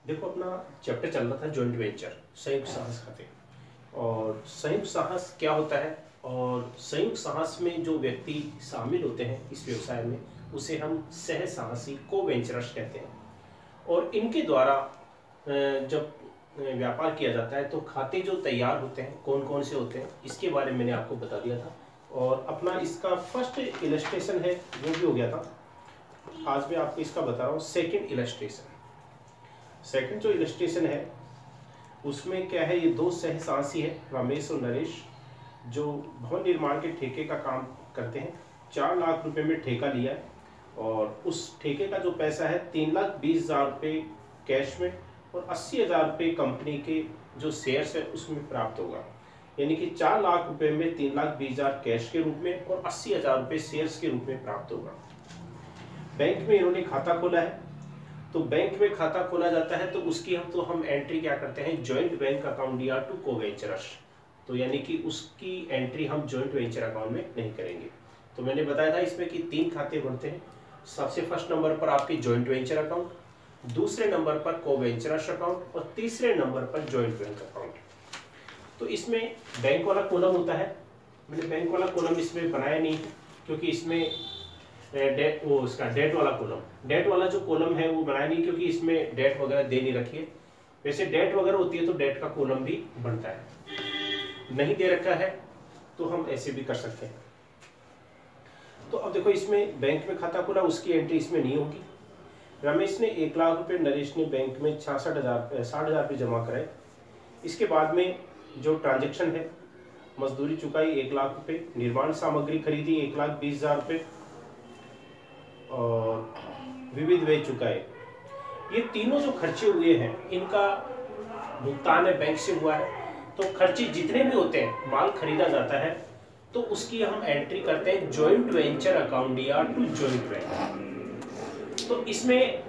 देखो, अपना चैप्टर चल रहा था जॉइंट वेंचर, संयुक्त साहस खाते। और संयुक्त साहस क्या होता है, और संयुक्त साहस में जो व्यक्ति शामिल होते हैं इस व्यवसाय में, उसे हम सह साहसी को वेंचरर्स कहते हैं। और इनके द्वारा जब व्यापार किया जाता है तो खाते जो तैयार होते हैं कौन कौन से होते हैं, इसके बारे में मैंने आपको बता दिया था। और अपना इसका फर्स्ट इलस्ट्रेशन है वो भी हो गया था। आज मैं आपको इसका बता रहा हूँ सेकंड इलस्ट्रेशन। सेकंड जो इलस्ट्रेशन है उसमें क्या है, ये दो सह साहसी है, रमेश और नरेश, जो भवन निर्माण के ठेके का काम करते हैं। 4 लाख रुपए में ठेका लिया है और उस ठेके का जो पैसा है 3,20,000 रुपये कैश में और 80,000 रुपये कंपनी के जो शेयर्स है उसमें प्राप्त होगा। यानी कि 4 लाख रुपए में 3,20,000 कैश के रूप में और 80,000 रुपये शेयर्स के रूप में प्राप्त होगा। बैंक में इन्होंने खाता खोला है, तो बैंक में खाता खोला जाता है तो उसकी हम एंट्री क्या करते हैं, जॉइंट बैंक अकाउंट या टू को वेंचरर्स। तो यानी कि उसकी एंट्री हम जॉइंट वेंचर अकाउंट में नहीं करेंगे। तो मैंने बताया था इसमें कि 3 खाते बनते हैं। सबसे फर्स्ट नंबर पर आपकी जॉइंट वेंचर अकाउंट, दूसरे नंबर पर को वेंचरर्स अकाउंट और तीसरे नंबर पर जॉइंट बैंक अकाउंट। तो इसमें बैंक वाला कॉलम होता है, मैंने बैंक वाला कॉलम इसमें बनाया नहीं है क्योंकि इसमें डेट डेट वाला कॉलम, डेट वाला जो कॉलम है वो बनाया नहीं क्योंकि इसमें डेट वगैरह दे नहीं रखी है। वैसे डेट वगैरह होती है तो डेट का कॉलम भी बनता है, नहीं दे रखा है तो हम ऐसे भी कर सकते हैं। तो अब देखो, इसमें बैंक में खाता खोला, उसकी एंट्री इसमें नहीं होगी। रमेश ने 1 लाख रुपए, नरेश ने बैंक में 60,000 रुपये जमा कराए। इसके बाद में जो ट्रांजेक्शन है, मजदूरी चुकाई 1 लाख रुपए, निर्माण सामग्री खरीदी 1,20,000 रुपये और विविध व्यय चुकाए। ये तीनों जो खर्चे हुए हैं इनका भुगतान है बैंक से हुआ है। तो खर्चे जितने भी होते हैं, माल खरीदा जाता है तो उसकी हम एंट्री करते हैं जॉइंट वेंचर अकाउंट या टू जॉइंट बैंक। तो इसमें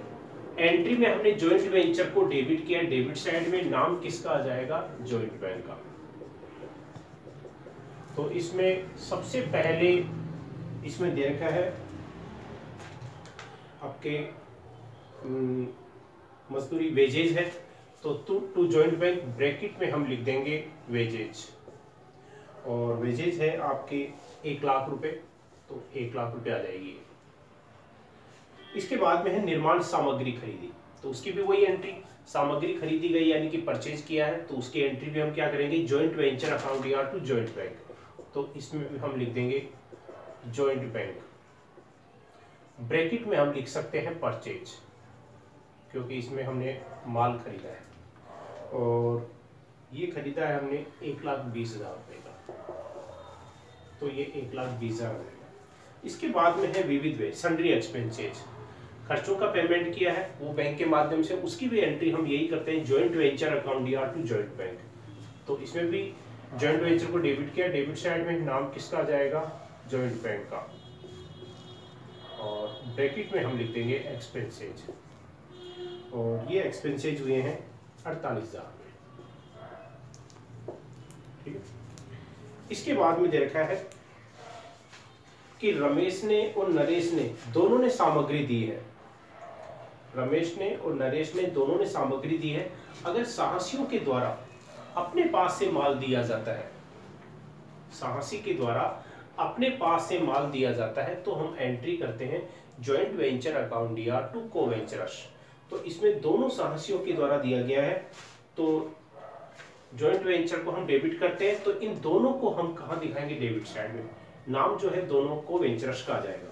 एंट्री में हमने जॉइंट वेंचर को डेबिट किया, डेबिट साइड में नाम किसका आ जाएगा, जॉइंट बैंक का। तो इसमें सबसे पहले इसमें दे रखा है आपके मजदूरी वेजेज है, तो टू जॉइंट बैंक ब्रैकेट में हम लिख देंगे वेजेज। और वेजेज है आपके 1 लाख रुपए, तो 1 लाख रुपए आ जाएगी। इसके बाद में है निर्माण सामग्री खरीदी, तो उसकी भी वही एंट्री, सामग्री खरीदी गई यानी कि परचेज किया है, तो उसकी एंट्री भी हम क्या करेंगे, जॉइंट वेंचर अकाउंट या टू जॉइंट बैंक। तो इसमें भी हम लिख देंगे जॉइंट बैंक। ब्रैकेट में हम लिख सकते हैं परचेज, क्योंकि इसमें हमने माल खरीदा है और ये खरीदा है हमने 1,20,000 रुपये का, तो ये 1,20,000 रहेगा। इसके बाद में है विविध व्यय, सन्ड्री एक्सपेंसेज, खर्चों का पेमेंट किया है वो बैंक के माध्यम से, उसकी भी एंट्री हम यही करते हैं जॉइंट वेंचर अकाउंट या टू जॉइंट बैंक। तो इसमें भी जॉइंट वेंचर को डेबिट किया, डेबिट साइड में नाम किसका आ जाएगा, जॉइंट बैंक का। और ब्रैकेट में हम लिख देंगे एक्सपेंसेज, और ये एक्सपेंसेज हुए हैं 48,000 रुपये। ठीक है। इसके बाद में दे रखा है कि रमेश ने और नरेश ने दोनों ने सामग्री दी है, रमेश ने और नरेश ने दोनों ने सामग्री दी है। अगर साहसियों के द्वारा अपने पास से माल दिया जाता है, साहसी के द्वारा अपने पास से माल दिया जाता है तो हम एंट्री करते हैं जॉइंट वेंचर अकाउंट या टू को वेंचरर्स। तो इसमें दोनों साहसियों के द्वारा दिया गया है, तो जॉइंट वेंचर को हम डेबिट करते हैं। तो इन दोनों को हम कहाँ दिखाएंगे, डेबिट साइड में, नाम जो है दोनों को वेंचरर्स का आ जाएगा।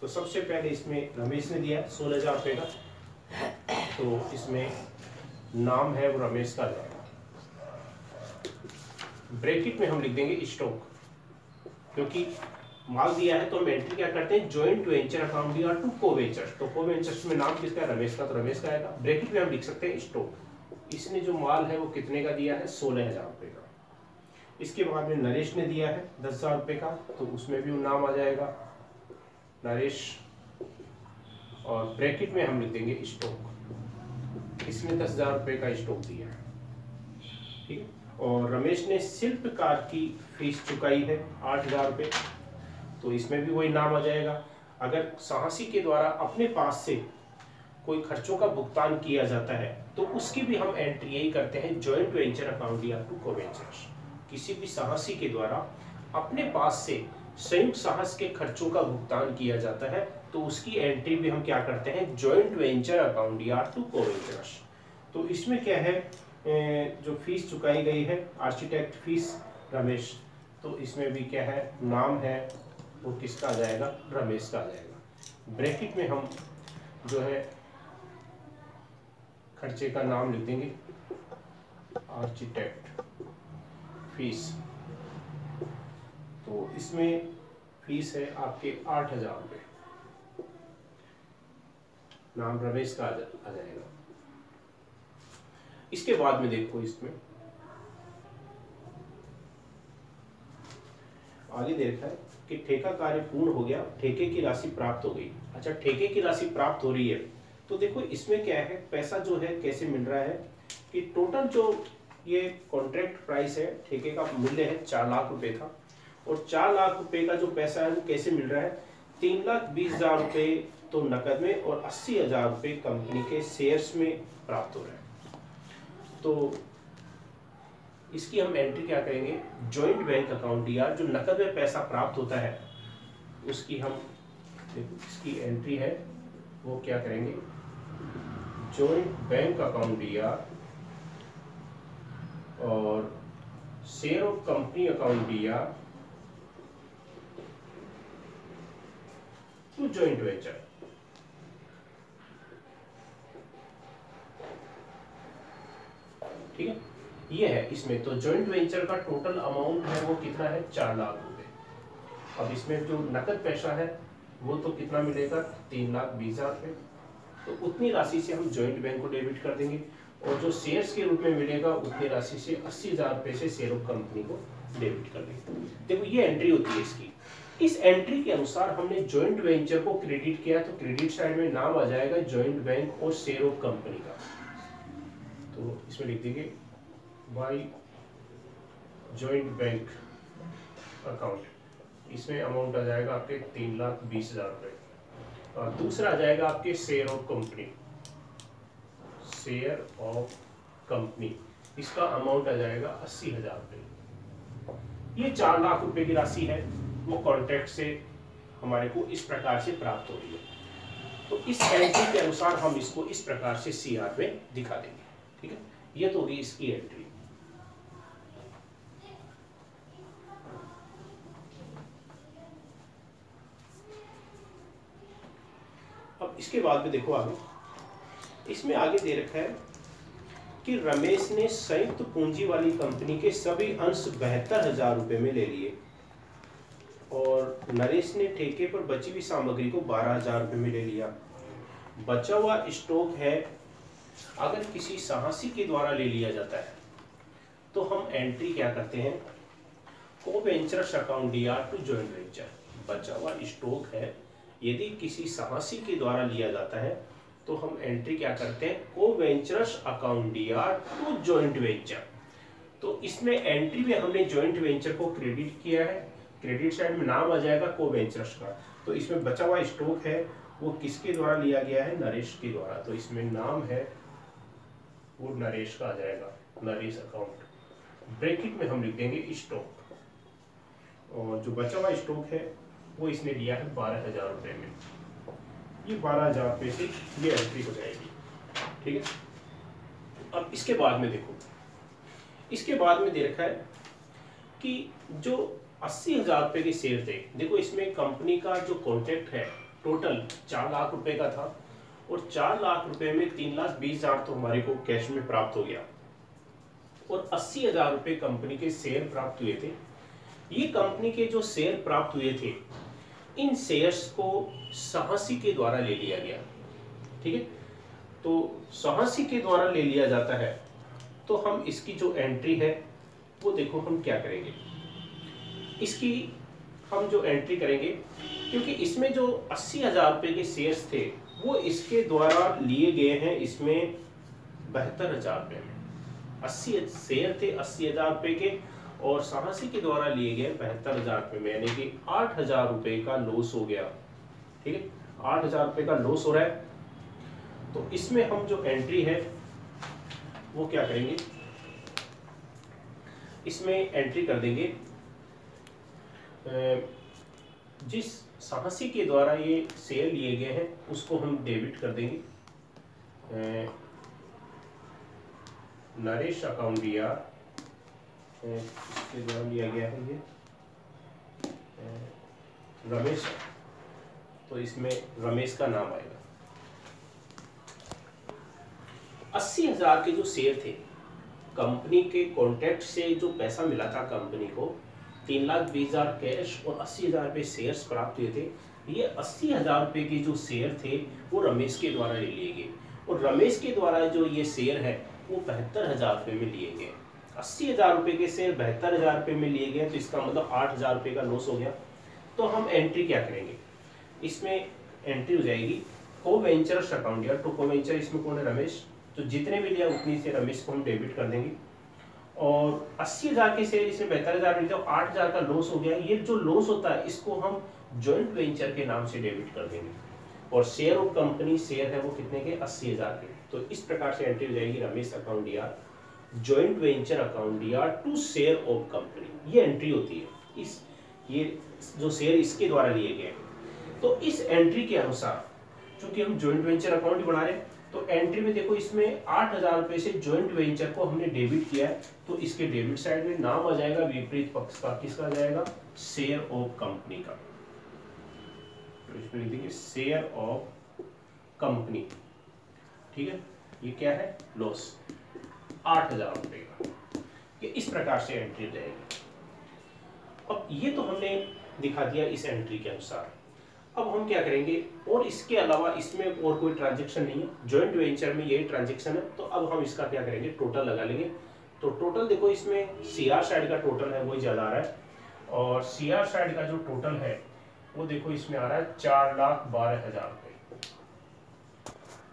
तो सबसे पहले इसमें रमेश ने दिया 16,000 रुपये का, तो इसमें नाम है वो रमेश का आ जाएगा। ब्रैकेट में हम लिख देंगे स्टॉक, क्योंकि माल दिया है तो हम एंट्री क्या करते हैं, जॉइंट वेंचर अकाउंट या टू को वेंचर्स। तो को वेंचर्स में नाम किसका है, रमेश का, तो रमेश का आएगा। ब्रैकेट में हम लिख सकते हैं स्टॉक, इसने जो माल है वो कितने का दिया है, 16,000 रुपये का। इसके बाद में नरेश ने दिया है 10,000 रुपये का, तो उसमें भी वो नाम आ जाएगा नरेश। और ब्रैकेट में हम लिख देंगे स्टॉक, इसने 10,000 रुपये का स्टॉक दिया है। ठीक है। और रमेश ने शिल्पकार की फीस चुकाई है 8,000 रुपये, तो इसमें भी वही नाम आ जाएगा। अगर साहसी के द्वारा अपने पास से कोई खर्चों का भुगतान किया जाता है तो उसकी भी हम एंट्री यही करते हैं, जॉइंट वेंचर अकाउंट या टू कोवेंचर्स। किसी भी साहसी के द्वारा अपने पास से संयुक्त साहस के खर्चों का भुगतान किया जाता है, तो उसकी एंट्री भी हम क्या करते हैं, जॉइंट वेंचर अकाउंट या टू कोवेंचर्स। तो इसमें क्या है, जो फीस चुकाई गई है आर्किटेक्ट फीस रमेश, तो इसमें भी क्या है, नाम है वो किसका आ जाएगा, रमेश का आ जाएगा। ब्रैकेट में हम जो है खर्चे का नाम लिख देंगे, आर्किटेक्ट फीस। तो इसमें फीस है आपके 8,000 रुपये, नाम रमेश का आ जाएगा। इसके बाद में देखो, इसमें आगे दे रखा है कि ठेका कार्य पूर्ण हो गया, ठेके की राशि प्राप्त हो गई। अच्छा, ठेके की राशि प्राप्त हो रही है, तो देखो इसमें क्या है, पैसा जो है कैसे मिल रहा है कि टोटल जो ये कॉन्ट्रैक्ट प्राइस है, ठेके का मूल्य है 4 लाख रुपए था, और 4 लाख रुपए का जो पैसा है वो कैसे मिल रहा है, 3,20,000 रुपए तो नकद में और 80,000 रुपए कंपनी के शेयर्स में प्राप्त हो रहा है। तो इसकी हम एंट्री क्या करेंगे, जॉइंट बैंक अकाउंट या जो नकद में पैसा प्राप्त होता है उसकी हम देखो, इसकी एंट्री है वो क्या करेंगे, जॉइंट बैंक अकाउंट या और शेयर ऑफ कंपनी अकाउंट या टू जॉइंट वेंचर। ठीक है, ये है इसमें। तो जॉइंट वेंचर का टोटल अमाउंट है वो कितना है, 4 लाख रुपए। अब इसमें जो नकद पैसा है वो तो कितना मिलेगा, 3,20,000 रुपए। तो उतनी राशि से हम जॉइंट बैंक को डेबिट कर देंगे, और जो शेयर्स के रूप में मिलेगा उतनी राशि से 80,000 रुपए से शेयर ऑफ कंपनी को डेबिट कर देंगे। देखो ये एंट्री होती है इसकी। इस एंट्री के अनुसार हमने जॉइंट वेंचर को क्रेडिट किया, तो क्रेडिट साइड में नाम आ जाएगा जॉइंट बैंक और शेयर ऑफ कंपनी का। तो इसमें लिख देंगे बाय जॉइंट बैंक अकाउंट, इसमें अमाउंट आ जाएगा आपके 3,20,000 रुपए। और दूसरा आ जाएगा आपके share of company, share of company, इसका अमाउंट आ जाएगा 80,000 रुपए। ये 4 लाख रुपए की राशि है वो कॉन्ट्रैक्ट से हमारे को इस प्रकार से प्राप्त हो रही है। तो इस एंट्री के अनुसार हम इसको इस प्रकार से सीआर में दिखा देंगे। ठीक है, ये तो होगी इसकी एंट्री। अब इसके बाद में देखो आगे, इसमें आगे दे रखा है कि रमेश ने संयुक्त पूंजी वाली कंपनी के सभी अंश 72,000 रुपए में ले लिए, और नरेश ने ठेके पर बची हुई सामग्री को 12,000 रुपए में ले लिया। बचा हुआ स्टॉक है अगर किसी साहसी के द्वारा ले लिया जाता है तो हम एंट्री क्या करते हैं, कोवेंचर्स अकाउंट या टू जॉइंट वेंचर। बचा हुआ स्टॉक है यदि किसी साहसी के द्वारा लिया जाता है तो हम एंट्री क्या करते हैं, कोवेंचर्स अकाउंट या टू जॉइंट वेंचर। तो इसमें एंट्री में हमने जॉइंट वेंचर को क्रेडिट किया है, क्रेडिट साइड में नाम आ जाएगा कोवेंचर्स का। तो इसमें बचा हुआ स्टॉक है वो किसके द्वारा लिया गया है, नरेश के द्वारा। तो इसमें नाम है वो नरेश का आ जाएगा, नरेश अकाउंट। ब्रैकेट में हम लिख देंगे स्टॉक, और जो बचा हुआ स्टॉक है वो इसने लिया है 12,000 रुपए में। ये 12,000 रुपए से ये एंट्री हो जाएगी। ठीक है, अब इसके बाद में देखो, इसके बाद में दे रखा है कि जो 80,000 रुपए के शेयर थे, देखो इसमें कंपनी का जो कॉन्ट्रैक्ट है टोटल 4 लाख रुपए का था, और 4 लाख रुपए में 3,20,000 तो हमारे को कैश में प्राप्त हो गया, और 80,000 रुपए कंपनी के शेयर प्राप्त हुए थे। ये कंपनी के जो शेयर प्राप्त हुए थे, इन शेयर्स को साहसी के द्वारा ले लिया गया। ठीक है, तो साहसी के द्वारा ले लिया जाता है तो हम इसकी जो एंट्री है वो देखो हम क्या करेंगे, इसकी हम जो एंट्री करेंगे, क्योंकि इसमें जो 80,000 रुपए के शेयर्स थे वो इसके द्वारा लिए गए हैं, इसमें 72,000 रुपए में 80 शेयर थे 80,000 रुपए के, और साहसी के द्वारा लिए गए 72,000 रुपए में, यानी कि 8,000 रुपए का लॉस हो गया। ठीक है, 8,000 रुपए का लॉस हो रहा है। तो इसमें हम जो एंट्री है वो क्या करेंगे, इसमें एंट्री कर देंगे जिस साहसी के द्वारा ये शेयर लिए गए हैं उसको हम डेबिट कर देंगे। नरेश अकाउंट दिया इसके द्वारा लिया गया है ये रमेश, तो इसमें रमेश का नाम आएगा। 80,000 के जो शेयर थे कंपनी के कॉन्ट्रैक्ट से, जो पैसा मिला था कंपनी को 3,20,000 कैश और 80,000 रुपये शेयर्स प्राप्त हुए थे। ये 80,000 रुपये के जो शेयर थे वो रमेश के द्वारा ले लिए गए और रमेश के द्वारा जो ये शेयर है वो 72,000 रुपये में लिए गए। 80,000 रुपये के शेयर 72,000 रुपये में लिए गए तो इसका मतलब 8,000 रुपये का लॉस हो गया। तो हम एंट्री क्या करेंगे, इसमें एंट्री हो जाएगी को वेंचर्स अकाउंट या टू को वेंचर, इसमें कौन है रमेश, तो जितने भी लिया उतनी से रमेश को हम डेबिट कर देंगे। और 80,000 के शेयर इसमें 72,000 मिलते हैं, 8,000 का लॉस हो गया। ये जो लॉस होता है इसको हम जॉइंट वेंचर के नाम से डेबिट कर देंगे और शेयर ऑफ कंपनी शेयर है वो कितने के 80,000 के। तो इस प्रकार से एंट्री हो जाएगी रमेश अकाउंट या जॉइंट वेंचर अकाउंट या टू शेयर ऑफ कंपनी, ये एंट्री होती है। इस ये जो शेयर इसके द्वारा लिए गए, तो इस एंट्री के अनुसार चूंकि हम जॉइंट वेंचर अकाउंट ही बना रहे हैं तो एंट्री में देखो इसमें 8,000 रुपए से जॉइंट वेंचर को हमने डेबिट किया है, तो इसके डेबिट साइड में नाम आ जाएगा विपरीत पक्ष का, किसका आ जाएगा, शेयर ऑफ कंपनी का। तो इसमें लिख देंगे शेयर ऑफ कंपनी, ठीक है। ये क्या है, लॉस 8,000 रुपए का। ये इस प्रकार से एंट्री रहेगी। अब ये तो हमने दिखा दिया इस एंट्री के अनुसार। अब हम क्या करेंगे, और इसके अलावा इसमें और कोई ट्रांजैक्शन नहीं है, जॉइंट वेंचर में यही ट्रांजैक्शन है, तो अब हम इसका क्या करेंगे, टोटल लगा लेंगे। तो टोटल देखो इसमें सीआर साइड का टोटल है वही ज्यादा आ रहा है और सीआर साइड का जो टोटल है वो देखो इसमें आ रहा है 4,12,000 रुपए।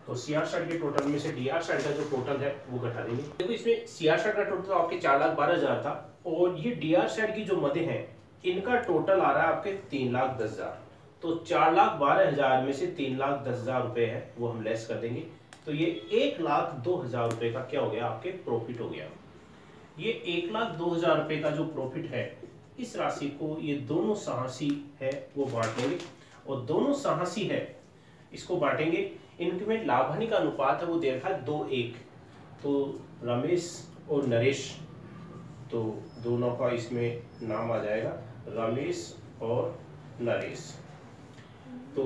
तो सीआर साइड के टोटल में से डीआर साइड का जो टोटल है वो घटा देंगे। देखो इसमें सीआर साइड का टोटल आपके 4,12,000 था और ये डीआर साइड की जो मदें हैं इनका टोटल आ रहा है आपके 3,10,000। तो 4,12,000 में से 3,10,000 रुपए है वो हम लेस कर देंगे, तो ये 1,02,000 रुपए का क्या हो गया, आपके प्रॉफिट हो गया। ये 1,02,000 रुपए का जो प्रॉफिट है इस राशि को ये दोनों साहसी है वो बांट लेंगे और दोनों साहसी है इसको बांटेंगे। इनक्रीमेंट लाभ हानि का अनुपात है वो दे रखा है 2:1, तो रमेश और नरेश, तो दोनों का इसमें नाम आ जाएगा रमेश और नरेश। तो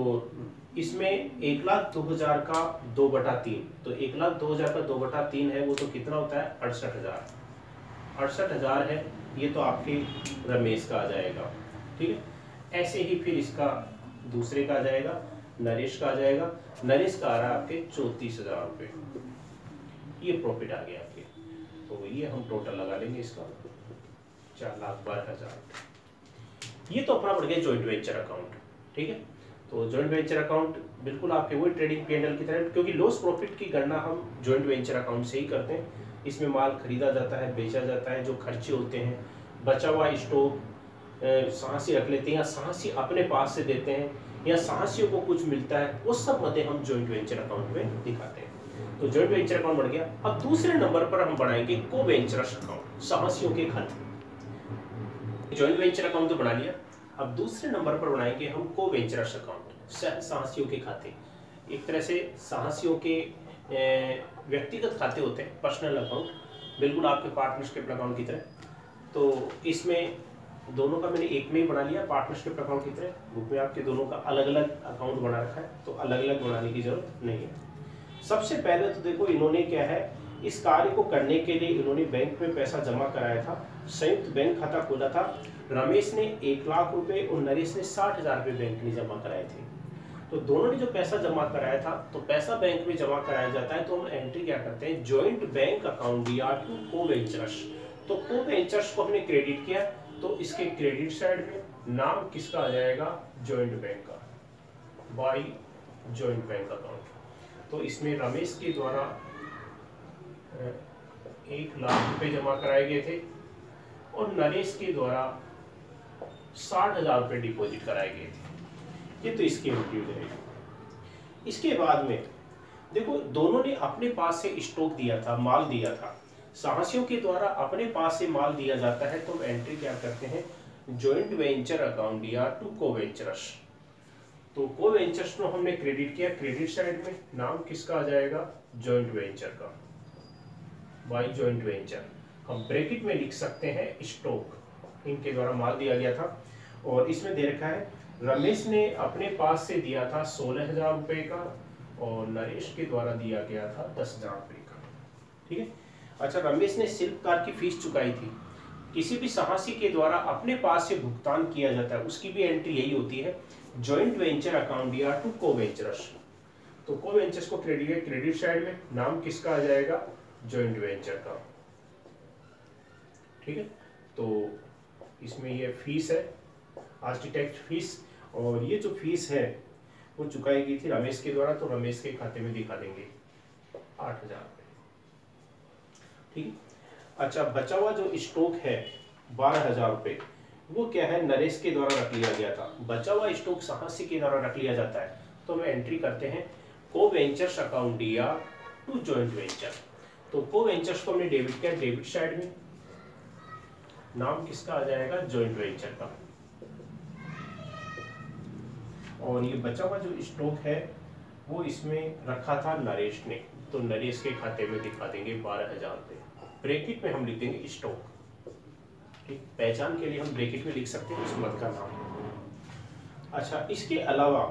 इसमें 1,02,000 का 2/3, तो 1,02,000 का 2/3 है वो तो कितना होता है 68,000। 68,000 है ये तो आपके रमेश का आ जाएगा, ठीक है। ऐसे ही फिर इसका दूसरे का आ जाएगा, नरेश का आ जाएगा। नरेश का आ रहा है आपके 34,000 रुपये, ये प्रॉफिट आ गया आपके। तो ये हम टोटल लगा लेंगे इसका 4,12,000। ये तो अपना पड़ गया जॉइंट वेंचर अकाउंट, ठीक है। तो जॉइंट वेंचर अकाउंट बिल्कुल आपके वही ट्रेडिंग P&L की तरह, क्योंकि लॉस प्रॉफिट की गणना हम जॉइंट वेंचर अकाउंट से ही करते हैं। इसमें माल खरीदा जाता है, बेचा जाता है, जो खर्चे होते हैं, बचा हुआ स्टॉक साहसी रख लेते हैं या साहसी अपने पास से देते हैं या साहसियों को कुछ मिलता है, वो सब मदें हम जॉइंट वेंचर अकाउंट में दिखाते हैं। तो जॉइंट वेंचर अकाउंट बढ़ गया। अब दूसरे नंबर पर हम बढ़ाएंगे को वेंचरस अकाउंट, साहसियों के खाते। जॉइंट वेंचर अकाउंट तो बना लिया, अब दूसरे नंबर पर बनाएंगे हम को वेंचरस अकाउंट, साहसियों के खाते। एक तरह से साहसियों के व्यक्तिगत खाते होते हैं, पर्सनल अकाउंट, बिल्कुल आपके पार्टनरशिप अकाउंट की तरह। तो इसमें दोनों का मैंने एक में ही बना लिया पार्टनरशिप अकाउंट की तरह। बुक में आपके दोनों का अलग अलग अकाउंट बना रखा है, तो अलग अलग बनाने की जरूरत नहीं है। सबसे पहले तो देखो इन्होंने क्या है, इस कार्य को करने के लिए इन्होंने बैंक में पैसा जमा कराया था, संयुक्त बैंक खाता खोला था। रमेश ने 1,00,000 रुपए और नरेश ने 60,000 रुपए बैंक में जमा कराए थे। तो दोनों ने जो पैसा जमा कराया था, तो पैसा बैंक में जमा कराया जाता है तो हम एंट्री क्या करते हैं, जॉइंट बैंक अकाउंट या टू को वेंचर्स। तो को वेंचर्स को हमने क्रेडिट किया, तो इसके क्रेडिट साइड में नाम किसका आ जाएगा, जॉइंट बैंक का, बाय जॉइंट बैंक अकाउंट। तो इसमें रमेश के द्वारा 1,00,000 रुपए जमा कराए गए थे और नरेश के द्वारा 60,000 रुपए डिपॉजिट कराए गए थे। ये तो इसकी एंट्री हो जाएगी। इसके बाद में देखो दोनों ने अपने पास से स्टॉक दिया था, माल दिया था। साहसियों के द्वारा अपने पास से माल दिया जाता है तो हम एंट्री क्या करते हैं, जॉइंट वेंचर अकाउंट या टू को वेंचरस। तो को वेंचर्स को हमने क्रेडिट किया, क्रेडिट साइड में नाम किसका आ जाएगा, जॉइंट वेंचर का, बाई जॉइंट वेंचर। हम ब्रैकेट में लिख सकते हैं स्टॉक, इनके द्वारा माल दिया गया था। और इसमें दे रखा है रमेश ने अपने पास से दिया था 16,000 रुपए का और नरेश के द्वारा दिया गया था 10,000 रुपए का। ठीक है। अच्छा, रमेश ने शिल्पकार की फीस चुकाई थी। किसी भी साहसी के द्वारा अपने पास से भुगतान किया जाता है, उसकी भी एंट्री यही होती है, जॉइंट वेंचर अकाउंट या टू को वेंचरस। तो को वेंचर्स को क्रेडिट है, क्रेडिट साइड में नाम किसका आ जाएगा, जॉइंट वेंचर का। ठीक है। तो इसमें ये फीस है, आर्किटेक्ट फीस, और ये जो फीस है वो चुकाई गई थी रमेश के द्वारा, तो रमेश के खाते में दिखा देंगे 8,000 रुपये। ठीक है। अच्छा, बचा हुआ जो स्टॉक है 12,000 रुपये, वो क्या है, नरेश के द्वारा रख लिया गया था। बचा हुआ स्टॉक साहसी के द्वारा रख लिया जाता है तो हम एंट्री करते हैं को वेंचर्स अकाउंट या टू जॉइंट वेंचर। तो को वेंचर्स को हमने डेबिट किया, डेबिट साइड में नाम किसका आ जाएगा, जॉइंट वेंचर का। और ये बचा हुआ जो स्टॉक है वो इसमें रखा था नरेश ने, तो नरेश के खाते में दिखा देंगे 12,000 रुपये। ब्रैकेट में हम लिख देंगे स्टॉक। ठीक, पहचान के लिए हम ब्रैकेट में लिख सकते हैं उस मद का नाम। अच्छा, इसके अलावा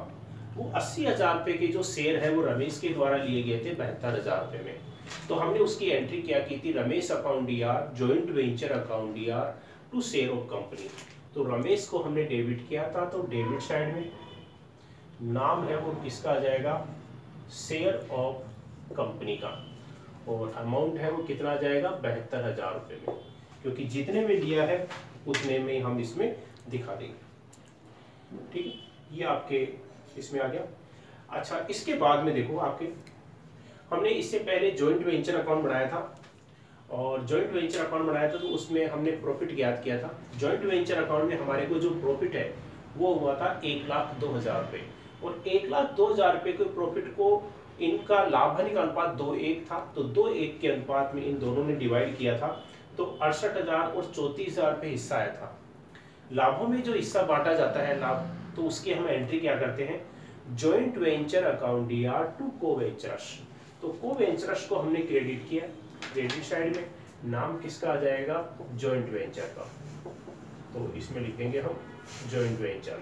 वो 80,000 रुपये के जो शेयर है वो रमेश के द्वारा लिए गए थे 72,000 रुपये में, तो हमने उसकी एंट्री क्या की थी, रमेश अकाउंट यार जॉइंट वेंचर अकाउंट यार टू शेयर ऑफ कंपनी। तो रमेश को हमने डेबिट किया था, तो डेबिट साइड में नाम है वो किसका आ जाएगा, शेयर ऑफ कंपनी का, और अमाउंट है वो कितना आ जाएगा, 72,000 रुपये में, क्योंकि जितने में लिया है उतने में हम इसमें दिखा देंगे। ठीक है, ये आपके इसमें आ गया। अच्छा, इसके बाद में देखो आपके, हमने इससे पहले जॉइंट वेंचर अकाउंट बनाया था, और जॉइंट वेंचर अकाउंट बनाया था तो उसमें हमने प्रॉफिट ज्ञात किया था। जॉइंट वेंचर अकाउंट में हमारे को जो प्रॉफिट है वो हुआ था 1,02,000 रुपये, और 1,02,000 रुपये के प्रॉफिट को इनका लाभ हानि का अनुपात 2:1 था, तो 2:1 के अनुपात में इन दोनों ने डिवाइड किया था, तो 68,000 और 34,000 रुपये हिस्सा आया था। लाभों में जो हिस्सा बांटा जाता है लाभ, तो उसकी हम एंट्री क्या करते हैं, जॉइंट वेंचर अकाउंट या टू को वेंचरस। तो को वेंचरस को हमने क्रेडिट किया, क्रेडिट साइड में नाम किसका आ जाएगा, जॉइंट वेंचर का, तो इसमें लिख देंगे हम जॉइंट वेंचर,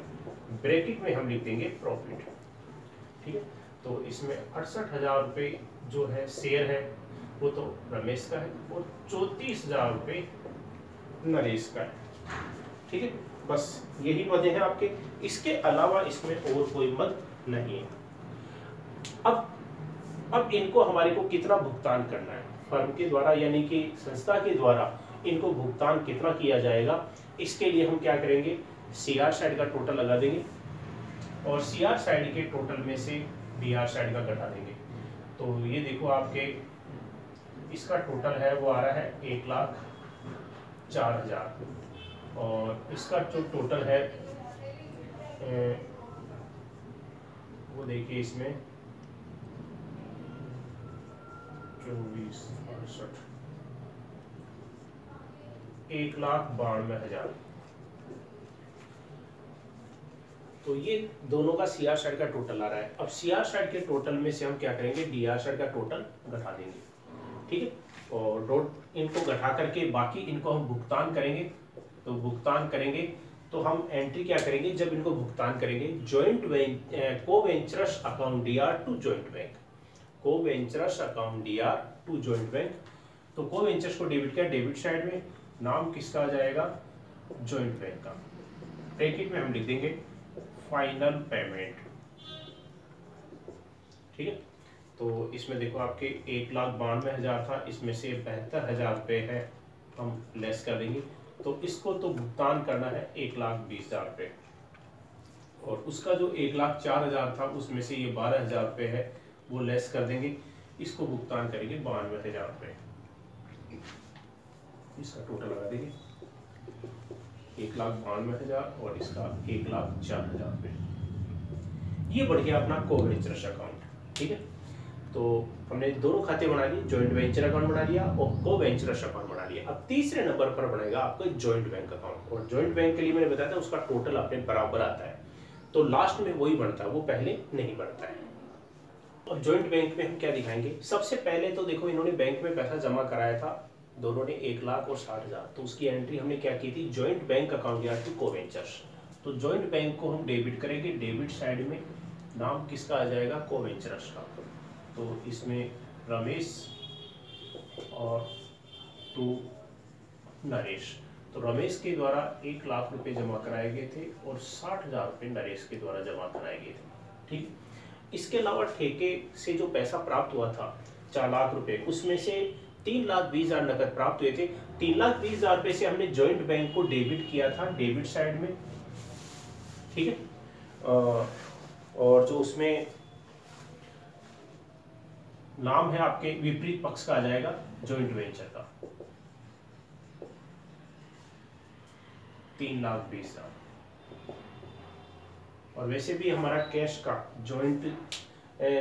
ब्रैकेट में हम लिख देंगे प्रॉफिट। ठीक है। तो इसमें 68,000 रुपये जो है शेयर है वो तो रमेश का है, और 34,000 रुपये नरेश का है। ठीक है, बस यही मद हैं आपके, इसके अलावा इसमें और कोई मद नहीं है। अब इनको हमारे को कितना भुगतान करना है फर्म के द्वारा, यानी कि संस्था के द्वारा इनको भुगतान कितना किया जाएगा, इसके लिए हम क्या करेंगे, सीआर साइड का टोटल लगा देंगे, और सीआर साइड के टोटल में से बीआर साइड का घटा देंगे। तो ये देखो आपके इसका टोटल है वो आ रहा है 1,04,000, और इसका जो टोटल है वो देखिए इसमें 24, 68, 1,92,000। तो ये दोनों का सीआर साइड का टोटल आ रहा है। अब सीआर साइड के टोटल में से हम क्या करेंगे, डीआर साइड का टोटल घटा देंगे। ठीक है, और इनको घटा करके बाकी इनको हम भुगतान करेंगे। तो भुगतान करेंगे तो हम एंट्री क्या करेंगे, जब इनको भुगतान करेंगे, joint co venturers account DR to joint bank, co venturers account DR to joint bank. तो को वेंचर्स को डेबिट किया, डेबिट साइड में नाम किसका आ जाएगा, जॉइंट बैंक का, ब्रैकेट में हम लिख देंगे फाइनल पेमेंट। ठीक है। तो इसमें देखो आपके 1,92,000 था, इसमें से 72,000 रुपये है हम लेस कर देंगे, तो इसको तो भुगतान करना है 1,20,000 रुपये, और उसका जो 1,04,000 था उसमें से ये 12,000 रुपये है वो लेस कर देंगे, इसको भुगतान करेंगे 92,000 रुपये। इसका टोटल लगा देंगे 1,92,000 और इसका 1,04,000 रुपये। ये बढ़ गया अपना को वेंचरस अकाउंट। ठीक है। तो हमने दोनों खाते बना लिए, जॉइंट वेंचर अकाउंट बना लिया और को वेंचरस अकाउंट बना लिया। अब तीसरे नंबर पर बनेगा आपका जॉइंट बैंक अकाउंट, और जॉइंट बैंक के लिए मैंने बताया था उसका टोटल अपने बराबर आता है, तो लास्ट में वही बढ़ता है, वो पहले नहीं बढ़ता है। और जॉइंट बैंक में हम क्या दिखाएंगे, सबसे पहले तो देखो इन्होंने बैंक में पैसा जमा कराया था, दोनों ने 1,60,000, तो उसकी एंट्री हमने क्या की थी, जॉइंट बैंक अकाउंट या टू कोवेंचर्स। तो जॉइंट बैंक को हम डेबिट करेंगे, डेबिट साइड में नाम किसका आ जाएगा, कोवेंचर्स का। तो इसमें रमेश और टू नरेश, तो रमेश के द्वारा 1,00,000 रुपए जमा कराए गए थे और 60,000 रुपए नरेश के द्वारा जमा कराए गए थे। ठीक, इसके अलावा ठेके से जो पैसा प्राप्त हुआ था 4 लाख रुपए, उसमें से 3,20,000 नकद प्राप्त हुए थे। 3,20,000 रुपए से हमने जॉइंट बैंक को डेबिट किया था डेबिट साइड में, ठीक है। और जो उसमें नाम है आपके विपरीत पक्ष का आ जाएगा जॉइंट वेंचर का 3,20,000। और वैसे भी हमारा कैश का जॉइंट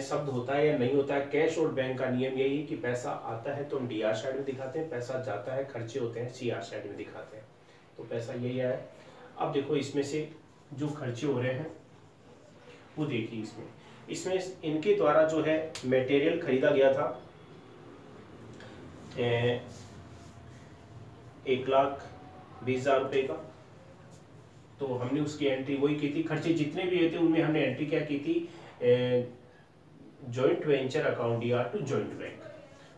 शब्द होता है या नहीं होता है, कैश और बैंक का नियम यही है कि पैसा आता है तो हम डीआर साइड में दिखाते हैं, पैसा जाता है खर्चे होते हैं सीआर साइड में दिखाते हैं, तो पैसा यही है। अब देखो इसमें से जो खर्चे हो रहे हैं वो देखिए, इसमें इनके द्वारा जो है मटेरियल खरीदा गया था 1,20,000 रुपए का, तो हमने उसकी एंट्री वही की थी। खर्चे जितने भी हुए थे उनमें हमने एंट्री क्या की थी, जॉइंट वेंचर अकाउंट या टू जॉइंट बैंक।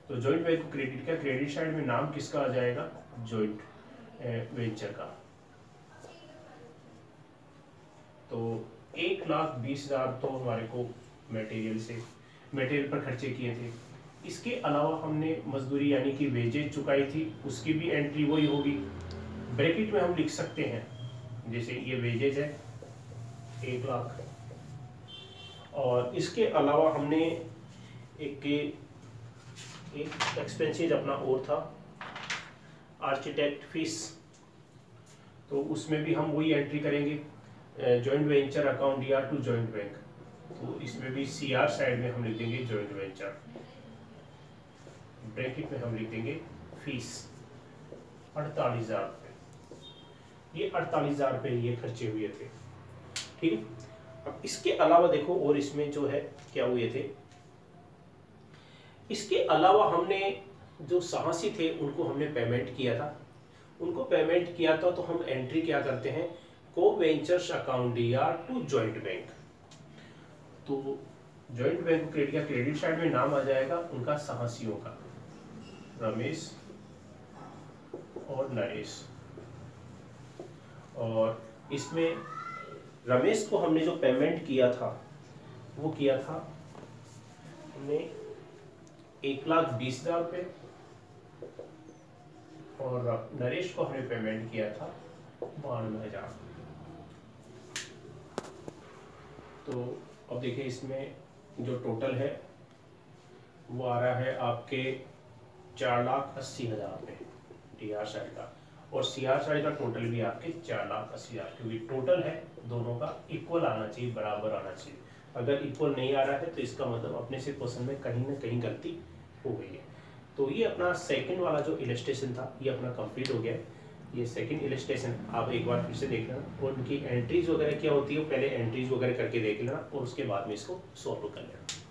तो जॉइंट बैंक को क्रेडिट किया, क्रेडिट साइड में नाम किसका आ जाएगा, जॉइंट वेंचर का। तो 1,20,000 तो हमारे को मटेरियल पर खर्चे किए थे। इसके अलावा हमने मजदूरी यानी कि वेजेज चुकाई थी, उसकी भी एंट्री वही होगी। ब्रैकेट में हम लिख सकते हैं, जैसे ये वेजेज है 1,00,000, और इसके अलावा हमने एक एक्सपेंसेज अपना और था आर्किटेक्ट फीस, तो उसमें भी हम वही एंट्री करेंगे जॉइंट वेंचर अकाउंट या टू जॉइंट बैंक। तो इसमें भी सीआर साइड में हम लिख देंगे जॉइंट वेंचर, ब्रैकेट में हम लिख देंगे फीस 48,000 रुपये। ये 48,000 रुपये ये खर्चे हुए थे, ठीक है। अब इसके अलावा देखो और इसमें जो है क्या हुए थे, इसके अलावा हमने जो साहसी थे उनको हमने पेमेंट किया था, तो हम एंट्री क्या करते हैं, को वेंचर्स अकाउंट या टू जॉइंट बैंक। तो जॉइंट बैंक क्रेडिट का क्रेडिट साइड में नाम आ जाएगा उनका साहसियों का, रमेश और नरेश। और इसमें रमेश को हमने जो पेमेंट किया था वो किया था हमने 1,20,000 रुपये, और नरेश को हमने पेमेंट किया था 92,000। तो अब देखिए इसमें जो टोटल है वो आ रहा है आपके 4,80,000 रुपये टीआर साइड का, और सीआर साइड का टोटल भी आपके 4,80,000, क्योंकि टोटल है दोनों का इक्वल आना चाहिए, बराबर आना चाहिए। अगर इक्वल नहीं आ रहा है तो इसका मतलब अपने से क्वेश्चन में कहीं ना कहीं गलती हो गई है। तो ये अपना सेकंड वाला जो इलस्ट्रेशन था ये अपना कंप्लीट हो गया है। ये सेकंड इलस्ट्रेशन आप एक बार फिर से देख लेना, और उनकी एंट्रीज वगैरह क्या होती है पहले एंट्रीज वगैरह करके देख लेना, और उसके बाद में इसको सॉल्व कर लेना।